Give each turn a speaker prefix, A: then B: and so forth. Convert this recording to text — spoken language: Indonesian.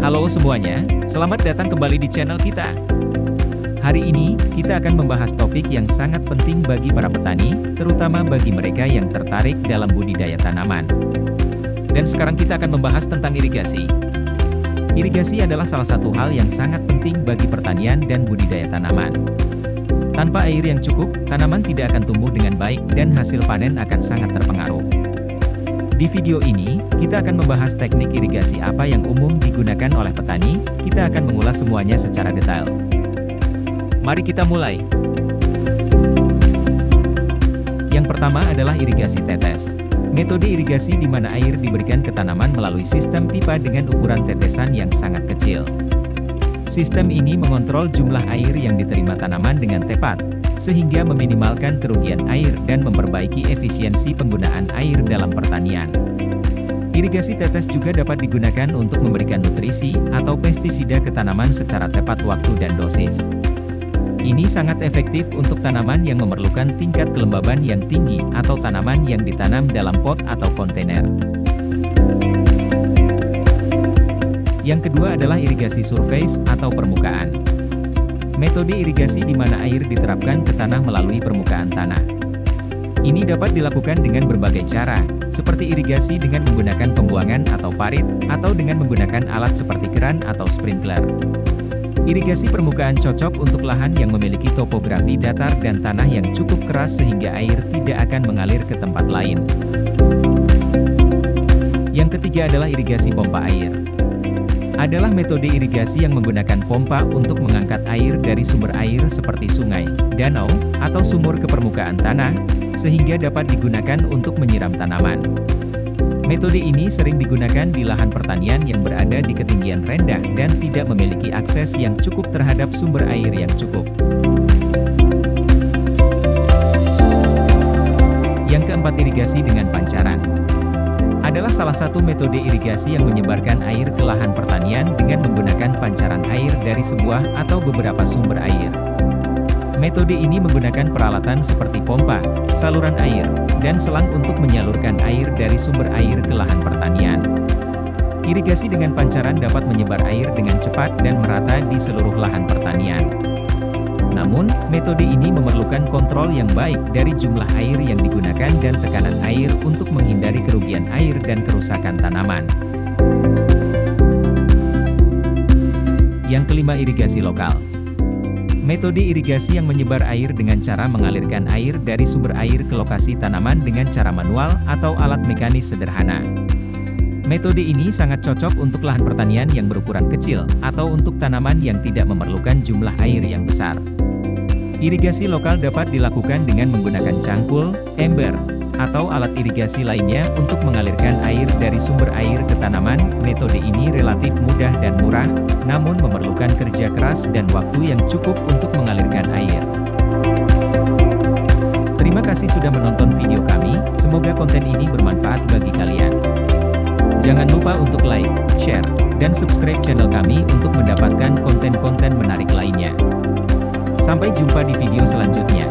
A: Halo semuanya, selamat datang kembali di channel kita. Hari ini, kita akan membahas topik yang sangat penting bagi para petani, terutama bagi mereka yang tertarik dalam budidaya tanaman. Dan sekarang kita akan membahas tentang irigasi. Irigasi adalah salah satu hal yang sangat penting bagi pertanian dan budidaya tanaman. Tanpa air yang cukup, tanaman tidak akan tumbuh dengan baik dan hasil panen akan sangat terpengaruh. Di video ini, kita akan membahas teknik irigasi apa yang umum digunakan oleh petani. Kita akan mengulas semuanya secara detail. Mari kita mulai. Yang pertama adalah irigasi tetes. Metode irigasi di mana air diberikan ke tanaman melalui sistem pipa dengan ukuran tetesan yang sangat kecil. Sistem ini mengontrol jumlah air yang diterima tanaman dengan tepat, sehingga meminimalkan kerugian air dan memperbaiki efisiensi penggunaan air dalam pertanian. Irigasi tetes juga dapat digunakan untuk memberikan nutrisi atau pestisida ke tanaman secara tepat waktu dan dosis. Ini sangat efektif untuk tanaman yang memerlukan tingkat kelembaban yang tinggi atau tanaman yang ditanam dalam pot atau kontainer. Yang kedua adalah irigasi surface atau permukaan. Metode irigasi di mana air diterapkan ke tanah melalui permukaan tanah. Ini dapat dilakukan dengan berbagai cara, seperti irigasi dengan menggunakan pembuangan atau parit, atau dengan menggunakan alat seperti keran atau sprinkler. Irigasi permukaan cocok untuk lahan yang memiliki topografi datar dan tanah yang cukup keras sehingga air tidak akan mengalir ke tempat lain. Yang ketiga adalah irigasi pompa air. Adalah metode irigasi yang menggunakan pompa untuk mengangkat air dari sumber air seperti sungai, danau, atau sumur ke permukaan tanah, sehingga dapat digunakan untuk menyiram tanaman. Metode ini sering digunakan di lahan pertanian yang berada di ketinggian rendah dan tidak memiliki akses yang cukup terhadap sumber air yang cukup. Yang keempat, irigasi dengan pancaran. Adalah salah satu metode irigasi yang menyebarkan air ke lahan pertanian dengan menggunakan pancaran air dari sebuah atau beberapa sumber air. Metode ini menggunakan peralatan seperti pompa, saluran air, dan selang untuk menyalurkan air dari sumber air ke lahan pertanian. Irigasi dengan pancaran dapat menyebar air dengan cepat dan merata di seluruh lahan pertanian. Namun, metode ini memerlukan kontrol yang baik dari jumlah air yang digunakan dan tekanan air untuk menghindari kerugian air dan kerusakan tanaman. Yang kelima, irigasi lokal. Metode irigasi yang menyebar air dengan cara mengalirkan air dari sumber air ke lokasi tanaman dengan cara manual atau alat mekanis sederhana. Metode ini sangat cocok untuk lahan pertanian yang berukuran kecil, atau untuk tanaman yang tidak memerlukan jumlah air yang besar. Irigasi lokal dapat dilakukan dengan menggunakan cangkul, ember, atau alat irigasi lainnya untuk mengalirkan air dari sumber air ke tanaman. Metode ini relatif mudah dan murah, namun memerlukan kerja keras dan waktu yang cukup untuk mengalirkan air. Terima kasih sudah menonton video kami, semoga konten ini bermanfaat bagi kalian. Jangan lupa untuk like, share, dan subscribe channel kami untuk mendapatkan konten-konten menarik lainnya. Sampai jumpa di video selanjutnya.